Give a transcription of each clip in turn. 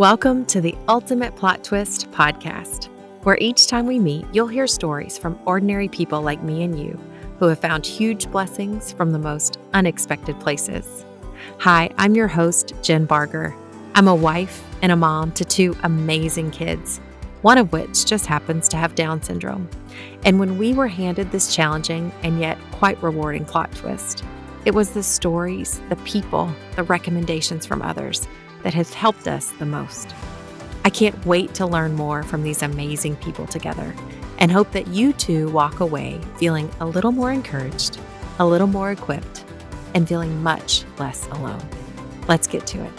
Welcome to the Ultimate Plot Twist podcast, where each time we meet, you'll hear stories from ordinary people like me and you who have found huge blessings from the most unexpected places. Hi, I'm your host, Jen Barger. I'm a wife and a mom to two amazing kids, one of which just happens to have Down syndrome. And when we were handed this challenging and yet quite rewarding plot twist, it was the stories, the people, the recommendations from others that has helped us the most. I can't wait to learn more from these amazing people together and hope that you too walk away feeling a little more encouraged, a little more equipped, and feeling much less alone. Let's get to it.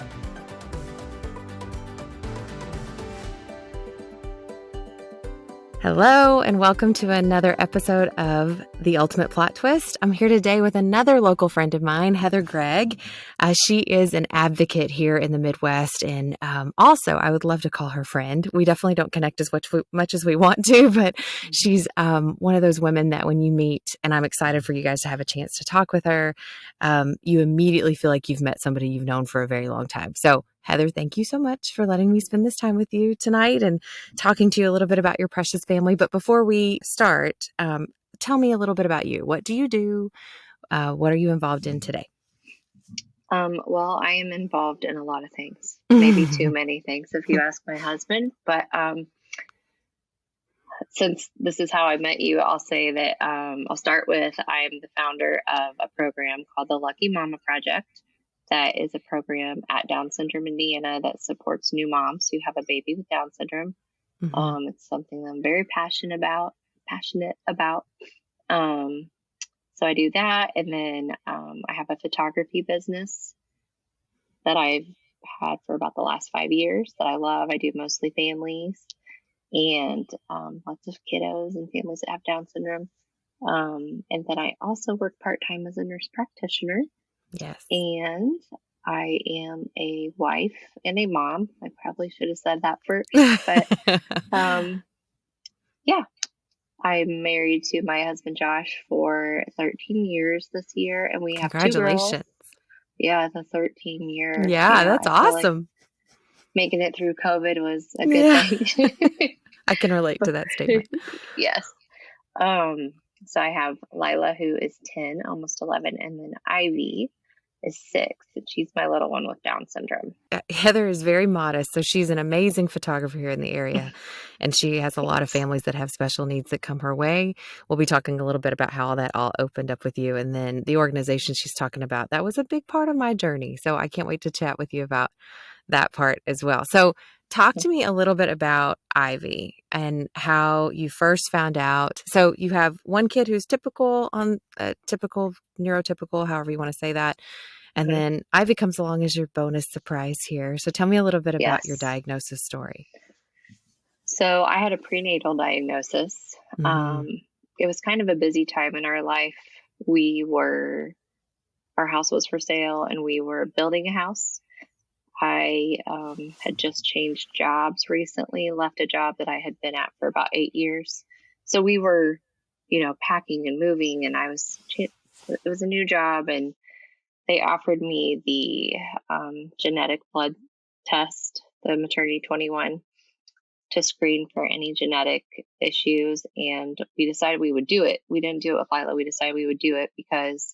Hello, and welcome to another episode of The Ultimate Plot Twist. I'm here today with another local friend of mine, Heather Gregg. She is an advocate here in the Midwest, and also I would love to call her friend. We definitely don't connect as much as we want to, but she's one of those women that when you meet, and I'm excited for you guys to have a chance to talk with her, you immediately feel like you've met somebody you've known for a very long time. So Heather, thank you so much for letting me spend this time with you tonight and talking to you a little bit about your precious family. But before we start, tell me a little bit about you. What do you do? What are you involved in today? Well, I am involved in a lot of things, maybe too many things if you ask my husband. But since this is how I met you, I'll say that I'll start with I am the founder of a program called TheLuckyMamaProject. That is a program at Down Syndrome, Indiana, that supports new moms who have a baby with Down syndrome. Mm-hmm. It's something that I'm very passionate about. So I do that. And then I have a photography business that I've had for about the last 5 years that I love. I do mostly families and lots of kiddos and families that have Down syndrome. And then I also work part-time as a nurse practitioner. Yes. And I am a wife and a mom. I probably should have said that first, but yeah, I'm married to my husband, Josh, for 13 years this year. And we have 2 girls. Congratulations. Yeah, the 13 year. Yeah, that's awesome. Like making it through COVID was a good thing. I can relate to that statement. Yes. So I have Lilah, who is 10, almost 11, and then Ivy is 6, and she's my little one with Down syndrome. Heather is very modest, so she's an amazing photographer here in the area, and she has a lot of families that have special needs that come her way. We'll be talking a little bit about how that all opened up with you, and then the organization she's talking about. That was a big part of my journey, so I can't wait to chat with you about that part as well. So talk to me a little bit about Ivy and how you first found out. So you have one kid who's typical, neurotypical, however you want to say that. And then Ivy comes along as your bonus surprise here. So tell me a little bit about your diagnosis story. So I had a prenatal diagnosis. Mm-hmm. It was kind of a busy time in our life. Our house was for sale and we were building a house. I had just changed jobs recently, left a job that I had been at for about 8 years. So we were, packing and moving, and it was a new job, and they offered me the genetic blood test, the maternity 21, to screen for any genetic issues. And we decided we would do it. We didn't do it with Lilah. We decided we would do it because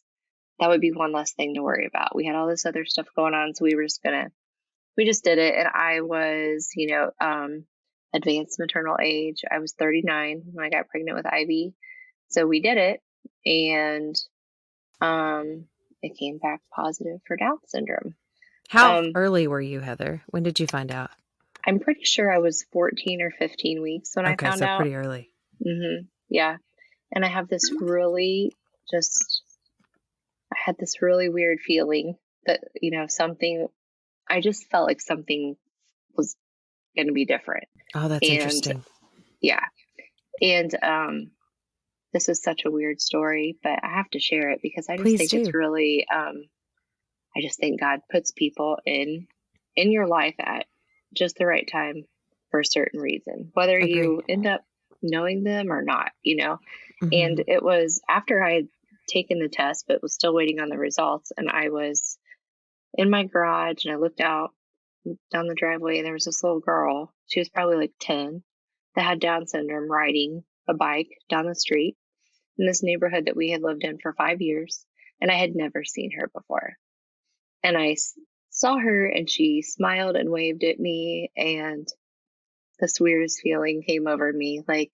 that would be one less thing to worry about. We had all this other stuff going on, so we just did it. And I was, advanced maternal age. I was 39 when I got pregnant with Ivy. So we did it. And it came back positive for Down syndrome. How early were you, Heather? When did you find out? I'm pretty sure I was 14 or 15 weeks when I found out. Okay, so pretty early. Mm-hmm. Yeah. And I have this I had this really weird feeling that, I just felt like something was going to be different. Oh, that's interesting. Yeah. And this is such a weird story, but I have to share it because I just think it's really, I just think God puts people in your life at just the right time for a certain reason, whether you end up knowing them or not, Mm-hmm. And it was after I had taken the test, but was still waiting on the results. And I was in my garage and I looked out down the driveway, and there was this little girl. She was probably like 10 that had Down syndrome riding a bike down the street in this neighborhood that we had lived in for 5 years. And I had never seen her before. And I saw her and she smiled and waved at me. And this weirdest feeling came over me. Like,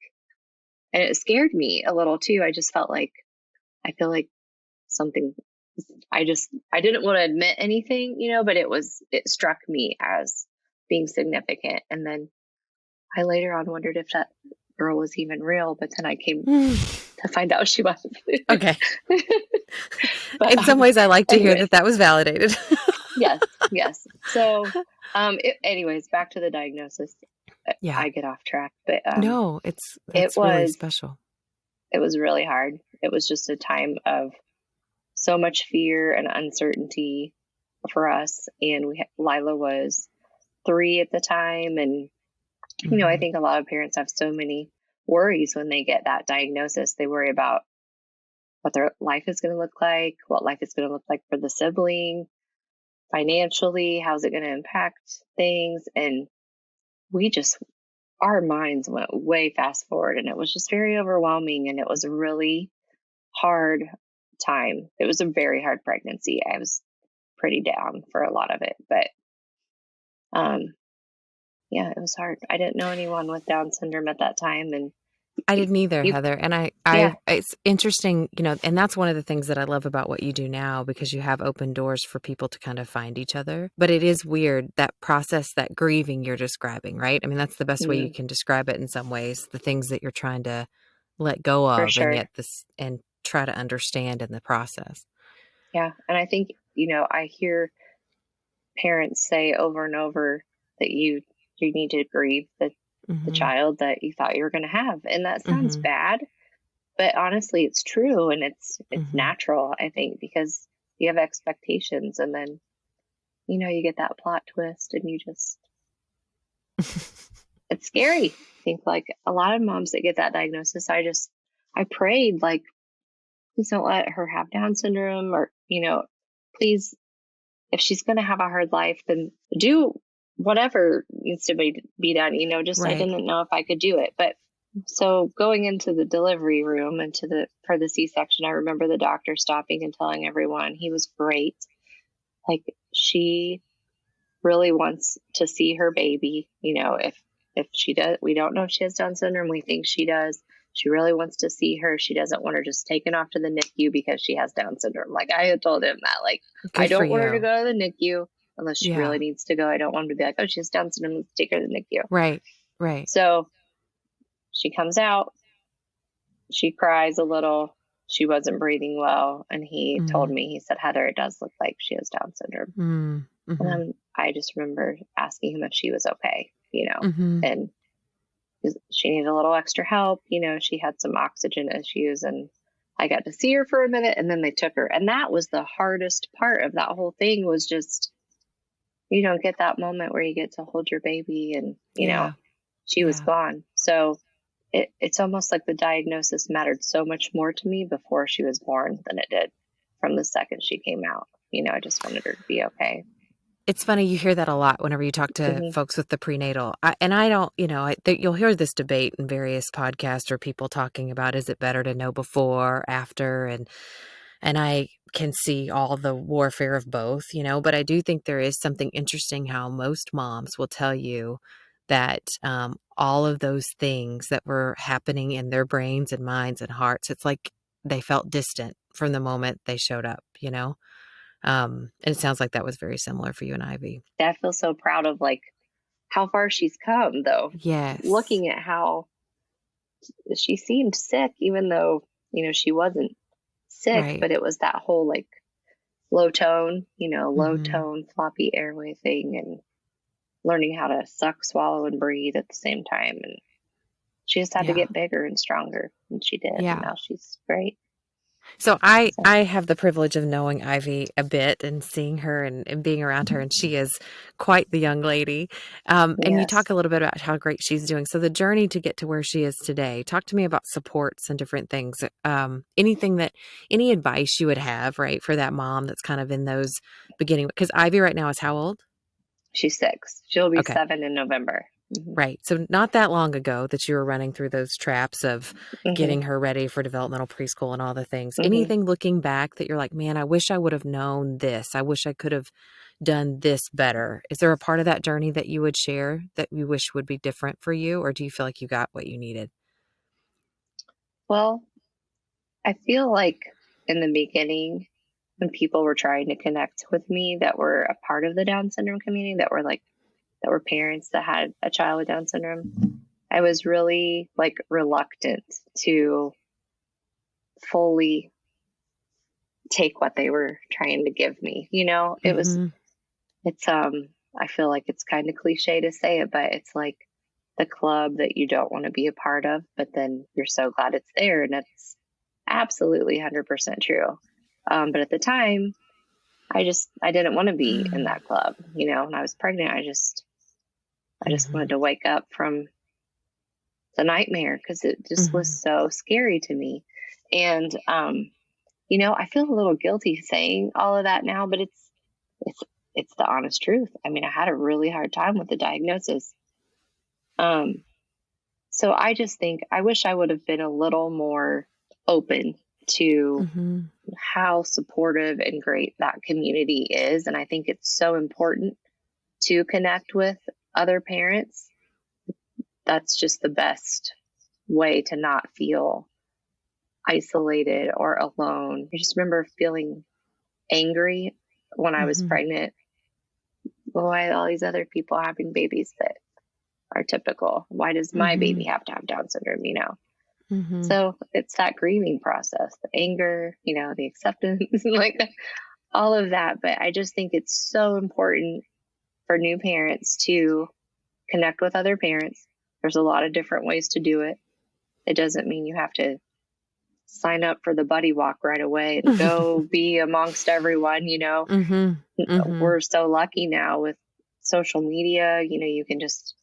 and it scared me a little too. I just felt like, I feel like something, I didn't want to admit anything, but it struck me as being significant. And then I later on wondered if that girl was even real, but then I came to find out she wasn't. Okay. But, in some ways, I like to hear that was validated. Yes. So, anyways, back to the diagnosis. Yeah. I get off track, but no, that's really special. It was really hard. It was just a time of so much fear and uncertainty for us. And Lilah was 3 at the time. And, I think a lot of parents have so many worries when they get that diagnosis. They worry about what their life is going to look like, what life is going to look like for the sibling, financially, how's it going to impact things. And our minds went way fast forward, and it was just very overwhelming. And it was a really hard time. It was a very hard pregnancy. I was pretty down for a lot of it, but yeah, it was hard. I didn't know anyone with Down syndrome at that time, and I didn't either, Heather. And it's interesting, and that's one of the things that I love about what you do now, because you have open doors for people to kind of find each other. But it is weird, that process, that grieving you're describing, right? I mean, that's the best way you can describe it in some ways, the things that you're trying to let go of, sure. and try to understand in the process. Yeah. And I think, I hear parents say over and over that you need to grieve the child that you thought you were going to have. And that sounds bad, but honestly, it's true. And it's natural, I think, because you have expectations, and then, you get that plot twist, and you just, it's scary. I think like a lot of moms that get that diagnosis, I prayed, like, please don't let her have Down syndrome, or, please, if she's going to have a hard life, then do whatever needs to be done, just right. I didn't know if I could do it. But so going into the delivery room and for the C-section, I remember the doctor stopping and telling everyone, he was great. Like, she really wants to see her baby. If she does, we don't know if she has Down syndrome. We think she does. She really wants to see her. She doesn't want her just taken off to the NICU because she has Down syndrome. Like, I had told him that, like, I don't want her to go to the NICU unless she really needs to go. I don't want her to be like, oh, she has Down syndrome, let's take her to the NICU. Right. So she comes out, she cries a little. She wasn't breathing well. And he told me, he said, Heather, it does look like she has Down syndrome. And then I just remember asking him if she was okay, and she needed a little extra help. She had some oxygen issues, and I got to see her for a minute, and then they took her. And that was the hardest part of that whole thing, was just, you don't get that moment where you get to hold your baby, and, she was gone. So it's almost like the diagnosis mattered so much more to me before she was born than it did from the second she came out. I just wanted her to be okay. It's funny, you hear that a lot whenever you talk to folks with the prenatal. I don't, you'll hear this debate in various podcasts or people talking about, is it better to know before or after? And I can see all the warfare of both, but I do think there is something interesting how most moms will tell you that all of those things that were happening in their brains and minds and hearts, it's like they felt distant from the moment they showed up, and it sounds like that was very similar for you and Ivy. I feel so proud of, like, how far she's come, though. Yes. Looking at how she seemed sick, even though, she wasn't sick, right. But it was that whole, like, low tone, floppy airway thing, and learning how to suck, swallow, and breathe at the same time. And she just had to get bigger and stronger, and she did. Yeah. And now she's great. So I have the privilege of knowing Ivy a bit and seeing her and being around her, and she is quite the young lady. And you talk a little bit about how great she's doing. So the journey to get to where she is today, talk to me about supports and different things. Any advice you would have, right, for that mom that's kind of in those beginning, because Ivy right now is how old? She's 6. She'll be Okay. 7 in November. Right. So not that long ago that you were running through those traps of Hmm. getting her ready for developmental preschool and all the things. Hmm. Anything looking back that you're like, man, I wish I would have known this. I wish I could have done this better. Is there a part of that journey that you would share that you wish would be different for you? Or do you feel like you got what you needed? Well, I feel like in the beginning, when people were trying to connect with me that were a part of the Down syndrome community, that were parents that had a child with Down syndrome, I was really like reluctant to fully take what they were trying to give me. Mm-hmm. It's I feel like it's kind of cliche to say it, but it's like the club that you don't want to be a part of, but then you're so glad it's there, and it's absolutely 100% true. But at the time, I didn't want to be in that club. When I was pregnant, I just Mm-hmm. wanted to wake up from the nightmare because it just was Mm-hmm. so scary to me. And I feel a little guilty saying all of that now, but it's it's the honest truth. I mean, I had a really hard time with the diagnosis. Um, so I just think I wish I would have been a little more open to Mm-hmm. how supportive and great that community is. And I think it's so important to connect with other parents. That's just the best way to not feel isolated or alone. I just remember feeling angry when I was Mm-hmm. pregnant. Why all these other people having babies that are typical? Why does my Mm-hmm. baby have to have Down syndrome? Mm-hmm. So it's that grieving process, the anger, the acceptance, like all of that. But I just think it's so important for new parents to connect with other parents. There's a lot of different ways to do it. It doesn't mean you have to sign up for the buddy walk right away and go be amongst everyone. Mm-hmm. Mm-hmm. We're so lucky now with social media. You can just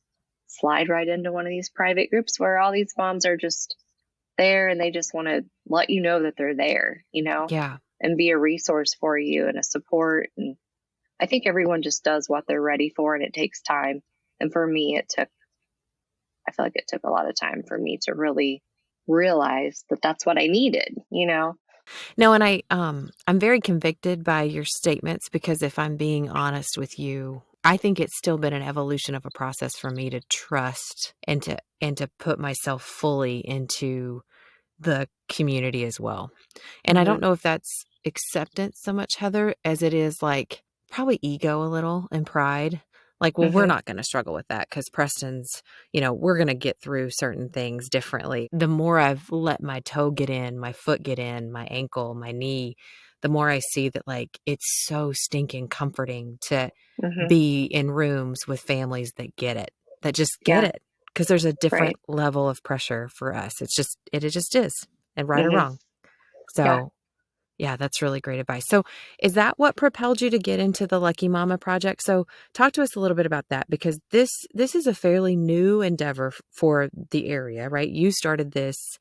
slide right into one of these private groups where all these moms are just there and they just want to let you know that they're there, Yeah. and be a resource for you and a support. And I think everyone just does what they're ready for, and it takes time. And for me, I feel like it took a lot of time for me to really realize that that's what I needed. No, and I'm very convicted by your statements because if I'm being honest with you, I think it's still been an evolution of a process for me to trust and to put myself fully into the community as well. And I don't Hmm. know if that's acceptance so much, Heather, as it is like probably ego a little and pride. Like, well, we're Hmm. not going to struggle with that because Preston's, we're going to get through certain things differently. The more I've let my toe get in, my foot get in, my ankle, my knee, the more I see that like it's so stinking comforting to Hmm. be in rooms with families that get it, that just get Yeah. it. Because there's a different Right. level of pressure for us. It just is, and right or Hmm. wrong. Yeah. So, yeah, that's really great advice. So, is that what propelled you to get into the Lucky Mama project? So, talk to us a little bit about that because this is a fairly new endeavor for the area, right? You started this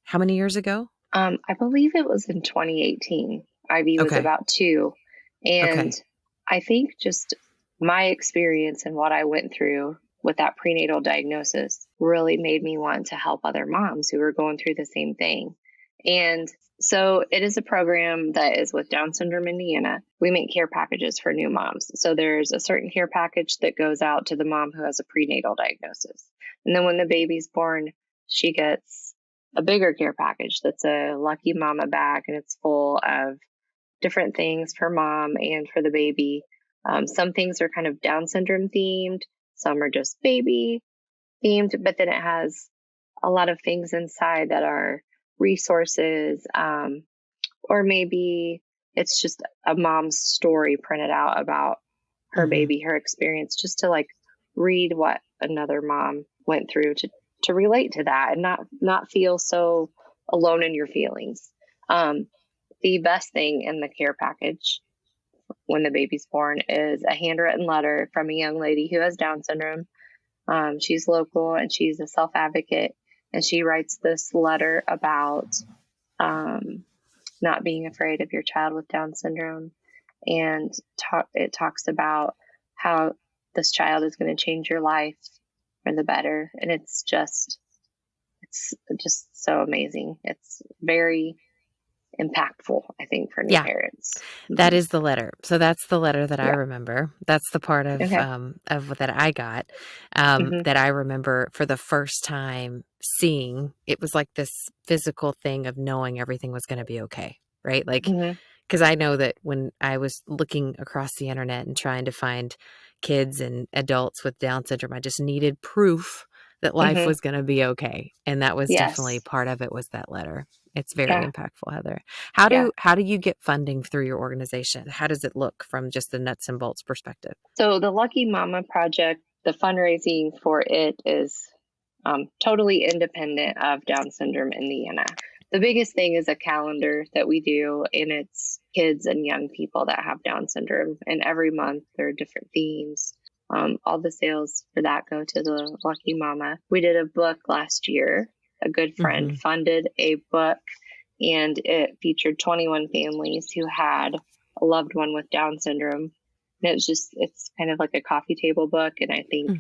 how many years ago? I believe it was in 2018. Ivy was Okay. about 2. And Okay. I think just my experience and what I went through with that prenatal diagnosis really made me want to help other moms who were going through the same thing. And so it is a program that is with Down Syndrome Indiana. We make care packages for new moms. So there's a certain care package that goes out to the mom who has a prenatal diagnosis. And then when the baby's born, she gets a bigger care package that's a Lucky Mama bag, and it's full of different things for mom and for the baby. Some things are kind of Down syndrome themed, some are just baby themed, but then it has a lot of things inside that are resources, or maybe it's just a mom's story printed out about her Mhm. baby, her experience, just to like read what another mom went through to relate to that and not feel so alone in your feelings. Um, the best thing in the care package when the baby's born is a handwritten letter from a young lady who has Down syndrome. She's local and she's a self advocate, and she writes this letter about um, not being afraid of your child with Down syndrome. And it talks about how this child is going to change your life for the better. And it's just so amazing. It's very impactful, I think, for new parents. That is the letter. So that's the letter that I Yeah. remember. That's the part of Okay. that I got that I remember for the first time seeing. It was like this physical thing of knowing everything was going to be okay, right? Like, because I know that when I was looking across the internet and trying to find kids and adults with Down syndrome, I just needed proof that life was going to be okay. And that was definitely Yes. part of it, was that letter. It's very Yeah. impactful, Heather. How do you get funding through your organization? How does it look from just the nuts and bolts perspective? So the Lucky Mama Project, the fundraising for it is totally independent of Down syndrome Indiana. The biggest thing is a calendar that we do, and it's kids and young people that have Down syndrome. And every month there are different themes. All the sales for that go to the Lucky Mama. We did a book last year. A good friend funded a book, and it featured 21 families who had a loved one with Down syndrome. And it's kind of like a coffee table book. And I think,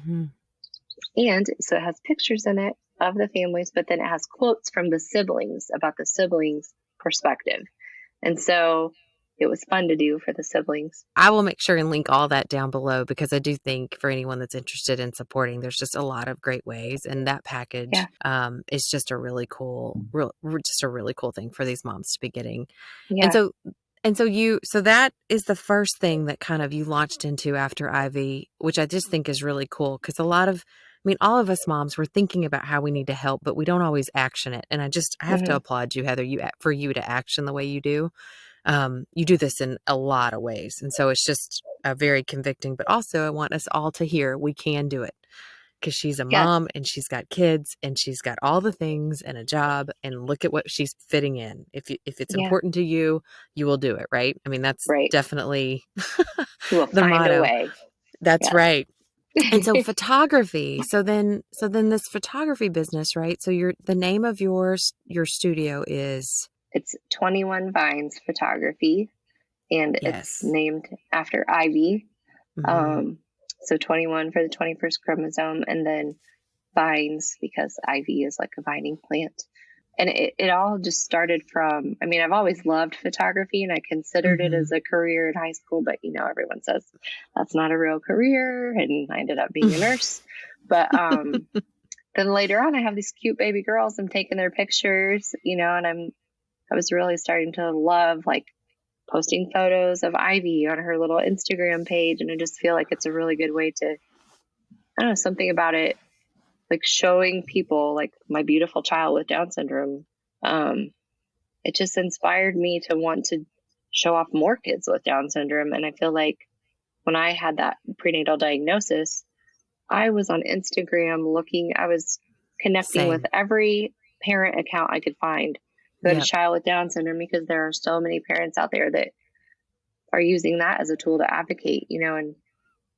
and so it has pictures in it of the families, but then it has quotes from the siblings about the siblings' perspective. And so it was fun to do for the siblings. I will make sure and link all that down below, because I do think for anyone that's interested in supporting, there's just a lot of great ways. And that package is just a really cool, really cool thing for these moms to be getting. Yeah. So that is the first thing that kind of you launched into after Ivy, which I just think is really cool, because all of us moms, we're thinking about how we need to help, but we don't always action it. And I have to applaud you, Heather, for you to action the way you do. You do this in a lot of ways. And so it's just very convicting, but also I want us all to hear we can do it, because she's a mom and she's got kids and she's got all the things and a job, and look at what she's fitting in. If it's important to you, you will do it. Right. I mean, that's definitely the motto. A way. That's right. And so photography. So then this photography business, right? So the name of your studio is? It's 21 Vines Photography, and it's named after Ivy. So 21 for the 21st chromosome, and then vines because ivy is like a vining plant. And it all just started from, I've always loved photography, and I considered it as a career in high school, but everyone says that's not a real career. And I ended up being a nurse. But then later on, I have these cute baby girls. I'm taking their pictures, and I was really starting to love like posting photos of Ivy on her little Instagram page. And I just feel like it's a really good way to, I don't know, something about it, like showing people like my beautiful child with Down syndrome. It just inspired me to want to show off more kids with Down syndrome. And I feel like when I had that prenatal diagnosis, I was on Instagram I was connecting with every parent account I could find who had a child with Down syndrome, because there are so many parents out there that are using that as a tool to advocate, and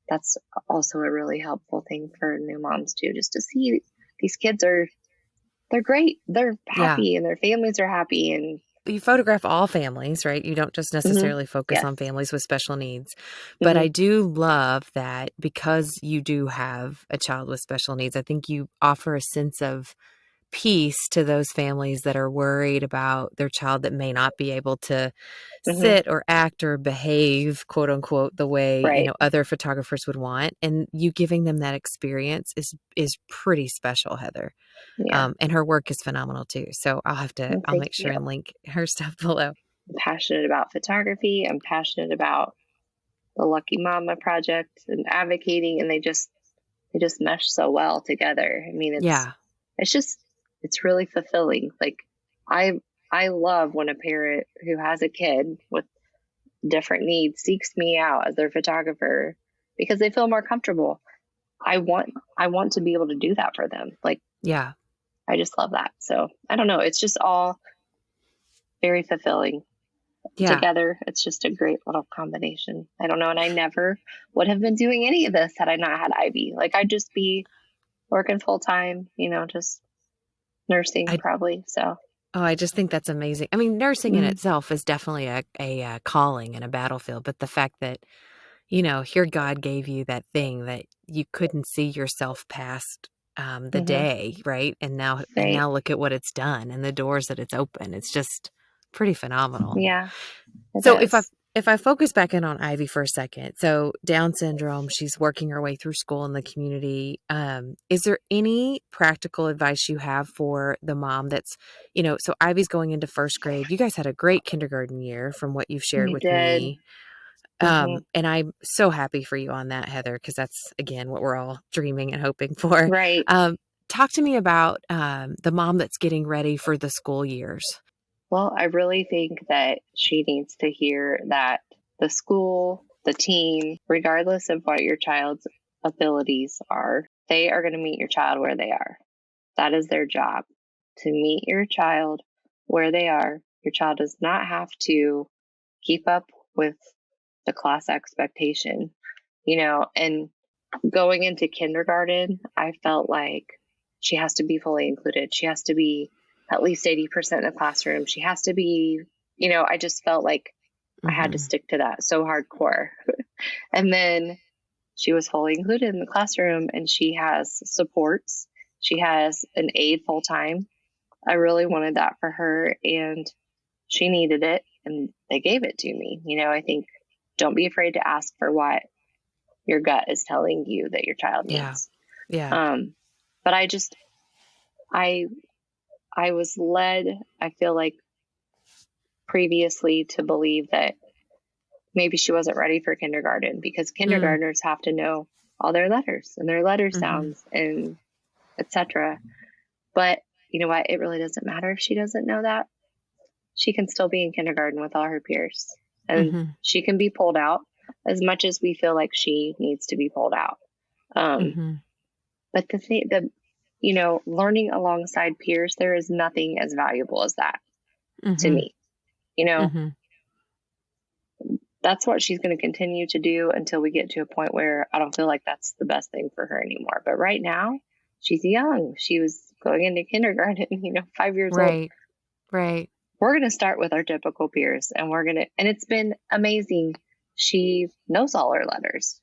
that's also a really helpful thing for new moms too, just to see these kids they're great. They're happy and their families are happy. And you photograph all families, right? You don't just necessarily focus on families with special needs. But I do love that, because you do have a child with special needs, I think you offer a sense of peace to those families that are worried about their child that may not be able to sit or act or behave, quote unquote, the way other photographers would want. And you giving them that experience is pretty special, Heather. And her work is phenomenal too. So I'll make sure and link her stuff below. I'm passionate about photography. I'm passionate about the Lucky Mama Project and advocating, and they just mesh so well together. It's really fulfilling. Like I love when a parent who has a kid with different needs seeks me out as their photographer, because they feel more comfortable. I want to be able to do that for them. Like, I just love that. So I don't know. It's just all very fulfilling together. It's just a great little combination. I don't know. And I never would have been doing any of this had I not had Ivy. Like, I'd just be working full time, just nursing probably. So. Oh, I just think that's amazing. Nursing in itself is definitely a calling and a battlefield, but the fact that here God gave you that thing that you couldn't see yourself past the Hmm. day, right? And Right. now look at what it's done and the doors that it's opened. It's just pretty phenomenal. Yeah, it So is. if I focus back in on Ivy for a second, so Down syndrome, she's working her way through school in the community. Is there any practical advice you have for the mom that's, so Ivy's going into first grade. You guys had a great kindergarten year from what you've shared We with did. me. Hmm. And I'm so happy for you on that, Heather, because that's, again, what we're all dreaming and hoping for. Right. Talk to me about the mom that's getting ready for the school years. Well, I really think that she needs to hear that the school, the team, regardless of what your child's abilities are, they are going to meet your child where they are. That is their job, to meet your child where they are. Your child does not have to keep up with the class expectation, and going into kindergarten, I felt like she has to be fully included. She has to be at least 80% in the classroom. She has to be, I just felt like I had to Mm-hmm. stick to that so hardcore. And then she was fully included in the classroom and she has supports. She has an aide full time. I really wanted that for her and she needed it and they gave it to me. I think don't be afraid to ask for what your gut is telling you that your child Yeah. needs. Yeah. But I I was led, I feel like previously to believe that maybe she wasn't ready for kindergarten because Mm. kindergartners have to know all their letters and their letter Mm-hmm. sounds and etc. But you know what? It really doesn't matter if she doesn't know that. She can still be in kindergarten with all her peers and Mm-hmm. she can be pulled out as much as we feel like she needs to be pulled out. Um, Mm-hmm. but learning alongside peers, there is nothing as valuable as that to Mm-hmm. me. You know, Mm-hmm. that's what she's going to continue to do until we get to a point where I don't feel like that's the best thing for her anymore. But right now, she's young. She was going into kindergarten, 5 years old. Right. Right. We're going to start with our typical peers and and it's been amazing. She knows all her letters,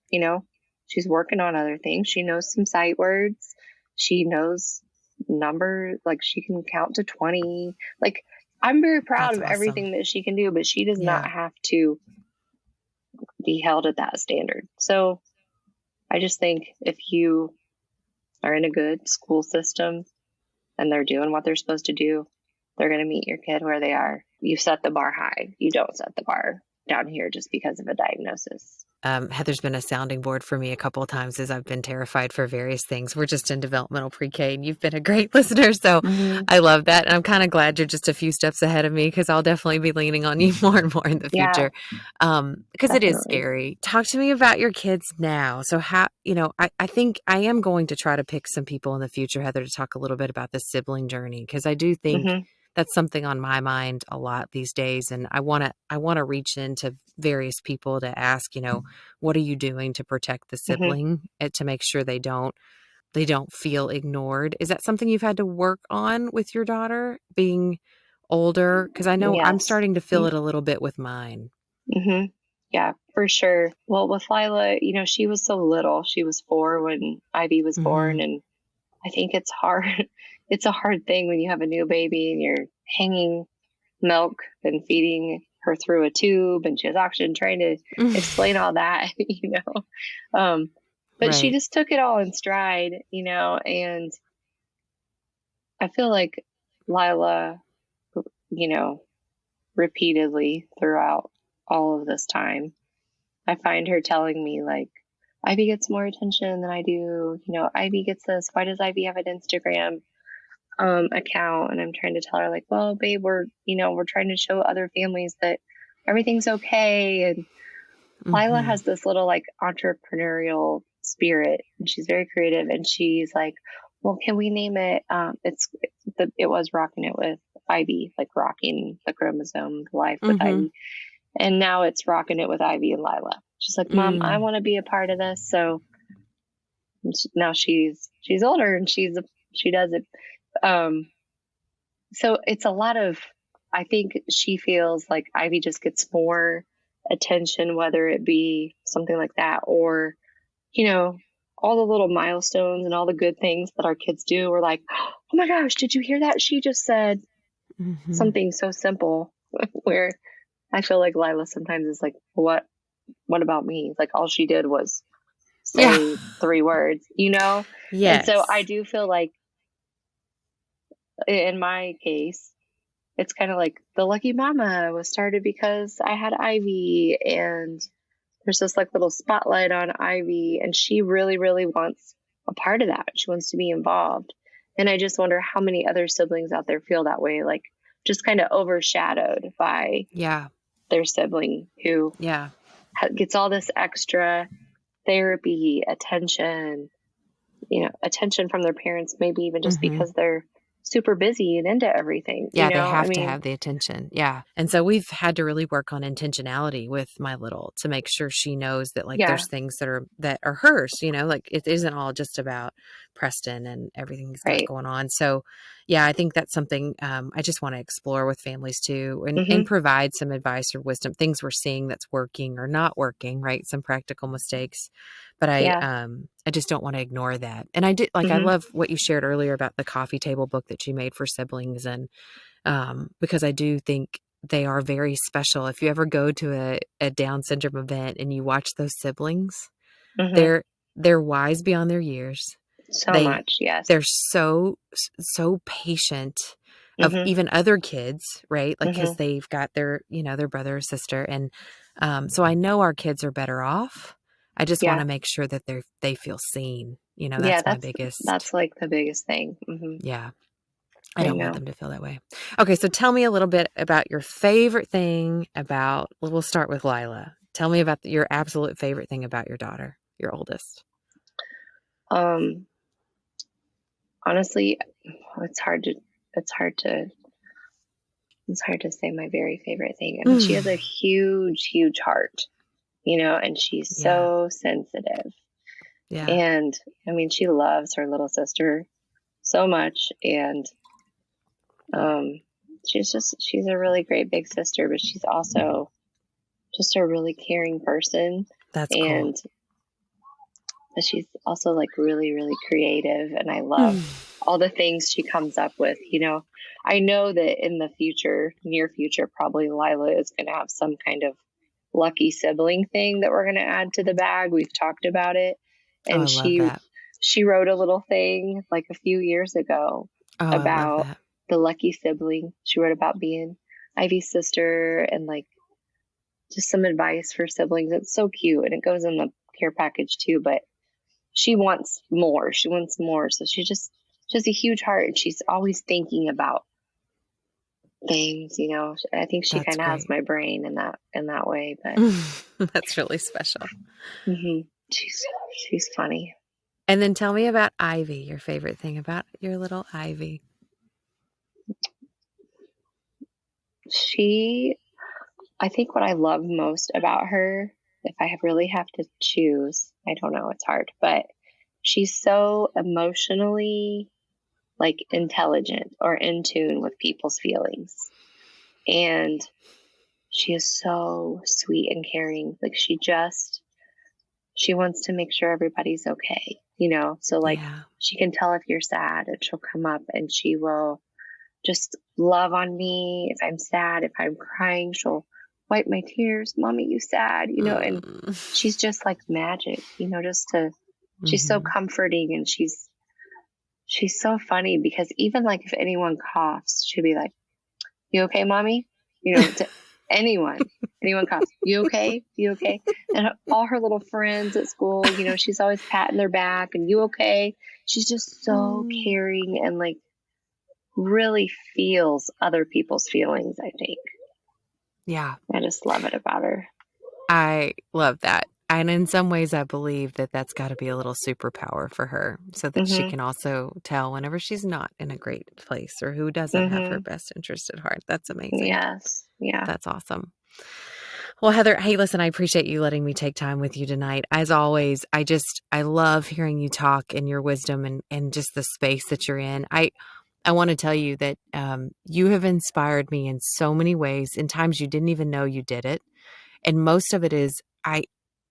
she's working on other things. She knows some sight words. She knows numbers, like she can count to 20. Like, I'm very proud That's of awesome. everything that she can do, but she does not Yeah. have to be held at that standard. So I just think if you are in a good school system and they're doing what they're supposed to do, they're going to meet your kid where they are. You set the bar high. You don't set the bar down here just because of a diagnosis. Heather's been a sounding board for me a couple of times as I've been terrified for various things. We're just in developmental pre-K, and you've been a great listener, so Mm-hmm. I love that. And I'm kind of glad you're just a few steps ahead of me because I'll definitely be leaning on you more and more in the Yeah, future. Because it is definitely. scary. Talk to me about your kids now. So how, I think I am going to try to pick some people in the future, Heather, to talk a little bit about the sibling journey because I do think Mm-hmm. that's something on my mind a lot these days, and I want to reach into various people to ask, what are you doing to protect the Mm-hmm. sibling to make sure they don't feel ignored? Is that something you've had to work on with your daughter being older? Because I know I'm Yes. starting to feel it a little bit with mine. Mm-hmm. Yeah, for sure. Well, with Lilah, she was so little. She was 4 when Ivy was Mm-hmm. born, and I think it's hard. It's a hard thing when you have a new baby and you're hanging milk and feeding her through a tube and she has oxygen, trying to explain all that, but she Right. just took it all in stride, and I feel like Lilah, you know, repeatedly throughout all of this time, I find her telling me like, Ivy gets more attention than I do. Ivy gets this. Why does Ivy have an Instagram account? And I'm trying to tell her like, well, babe, we're trying to show other families that everything's okay. And Lilah Mm-hmm. has this little like entrepreneurial spirit and she's very creative and she's like, well, can we name it? It was Rocking It with Ivy, like rocking the chromosome life with Mm-hmm. Ivy. And now it's Rocking It with Ivy and Lilah. She's like, Mom, I Mm. want to be a part of this. So now she's older and she does it. Um, so it's a lot of, I think she feels like Ivy just gets more attention, whether it be something like that or, you know, all the little milestones and all the good things that our kids do. We're like, oh my gosh, did you hear that? She just said something so simple where I feel like Lilah sometimes is like, what about me? Like all she did was Yeah. say 3 words, you know? And Yes. so I do feel like in my case, it's kind of like the Lucky Mama was started because I had Ivy, and there's this like little spotlight on Ivy, and she really, really wants a part of that. She wants to be involved. And I just wonder how many other siblings out there feel that way, like just kind of overshadowed by Yeah. their sibling who Yeah. gets all this extra therapy, attention, attention from their parents, maybe even just because they're super busy and into everything. Yeah, they I have to mean, have the attention. Yeah. And so we've had to really work on intentionality with my little to make sure she knows that like yeah, there's things that are hers, like it isn't all just about Preston and everything he's got right. going on. So yeah, I think that's something I just want to explore with families too and Mm-hmm. provide some advice or wisdom, things we're seeing that's working or not working, right? Some practical mistakes. But Yeah. I just don't want to ignore that. And I did like I Mm-hmm. love what you shared earlier about the coffee table book that you made for siblings, and because I do think they are very special. If you ever go to a Down syndrome event and you watch those siblings, Mm-hmm. they're wise beyond their years. So They much. Yes. they're so patient of Mm-hmm. even other kids, right? Like because Mm-hmm. they've got their brother or sister, and so I know our kids are better off. I just want Yeah. to make sure that they feel seen. Yeah. That's my That's, biggest. that's like the biggest thing. Mm-hmm. Yeah. I I don't want know. them to feel that way. Okay, so tell me a little bit about your favorite thing about, well, we'll start with Lilah. Tell me about your absolute favorite thing about your daughter, your oldest. Um, honestly, it's hard to, it's hard to, it's hard to say my very favorite thing. I mean, she has a huge, huge heart, and she's Yeah. so sensitive. Yeah. And I mean, she loves her little sister so much. And she's a really great big sister, but she's also just a really caring person. That's cool. And she's also like really, really creative. And I love all the things she comes up with. I know that in the near future, probably Lilah is going to have some kind of lucky sibling thing that we're going to add to the bag. We've talked about it. Oh, I And love that. she wrote a little thing like a few years ago Oh, I love about that. the lucky sibling. She wrote about being Ivy's sister and like just some advice for siblings. It's so cute, and it goes in the care package too, but she wants more. She wants more. So she has a huge heart, and she's always thinking about things, I think she That's kind of has great. my brain in that way, but That's really special. she's funny. And then tell me about Ivy, your favorite thing about your little Ivy. I think what I love most about her, if I really have to choose, I don't know, it's hard, but she's so emotionally like intelligent or in tune with people's feelings. And she is so sweet and caring. Like she wants to make sure everybody's okay, So like she can tell if you're sad, and she'll come up and she will just love on me. If I'm sad, if I'm crying, she'll wipe my tears. Mommy, you sad, and she's just like magic, she's so comforting, and she's so funny because even like if anyone coughs, she'll be like, you okay, mommy? To anyone coughs, you okay? You okay? And all her little friends at school, she's always patting their back and you okay? She's just so caring and like really feels other people's feelings, I think. Yeah. I just love it about her. I love that. And in some ways, I believe that that's got to be a little superpower for her so that she can also tell whenever she's not in a great place or who doesn't have her best interest at heart. That's amazing. Yes. Yeah. That's awesome. Well, Heather, hey, listen, I appreciate you letting me take time with you tonight. As always, I love hearing you talk and your wisdom and just the space that you're in. I want to tell you that you have inspired me in so many ways, in times you didn't even know you did it. And most of it is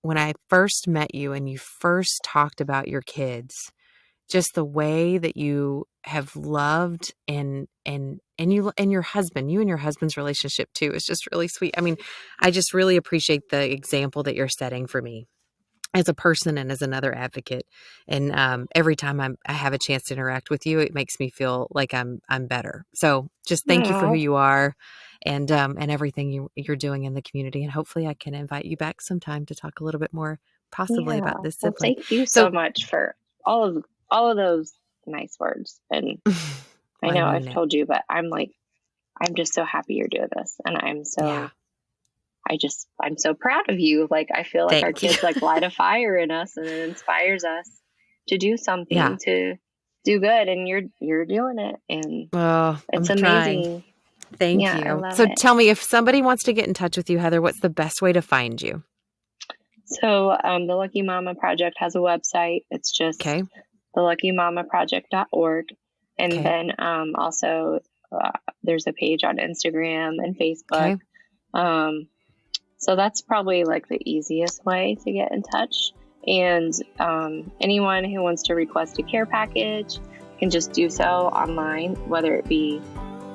when I first met you and you first talked about your kids, just the way that you have loved and your husband, you and your husband's relationship too is just really sweet. I mean, I just really appreciate the example that you're setting for me as a person and as another advocate. And every time I have a chance to interact with you, it makes me feel like I'm better. So just thank you for who Oh, you are and everything you're doing in the community. And hopefully I can invite you back sometime to talk a little bit more possibly yeah. about this Well, sibling. thank you so So much for all of those nice words. And I I know mean I've it. told you, but I'm just so happy you're doing this, and Yeah. I'm so proud of you. Like, I feel like our Thank you. kids like light a fire in us, and it inspires us to do Yeah. something to do good, and you're doing it, and Oh, I'm it's trying. amazing. Thank Yeah, I you. love So it. tell me, if somebody wants to get in touch with you, Heather, what's the best way to find you? So, the Lucky Mama Project has a website. It's just Okay. TheLuckyMamaProject.org. And Okay. then also there's a page on Instagram and Facebook. Okay. Um, so that's probably like the easiest way to get in touch. And anyone who wants to request a care package can just do so online, whether it be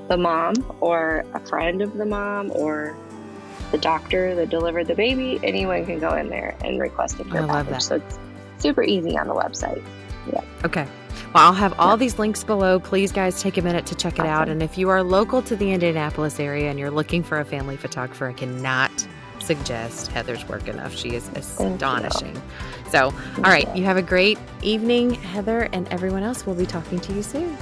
the mom or a friend of the mom or the doctor that delivered the baby. Anyone can go in there and request a I care love package. that. So it's super easy on the website. Yeah. Okay. Well, I'll have all Yeah. these links below. Please, guys, take a minute to check it out. Awesome. And if you are local to the Indianapolis area and you're looking for a family photographer, I cannot suggest Heather's work enough. She is Thank you. astonishing. So, all right. You have a great evening, Heather, and everyone else. We'll be talking to you soon.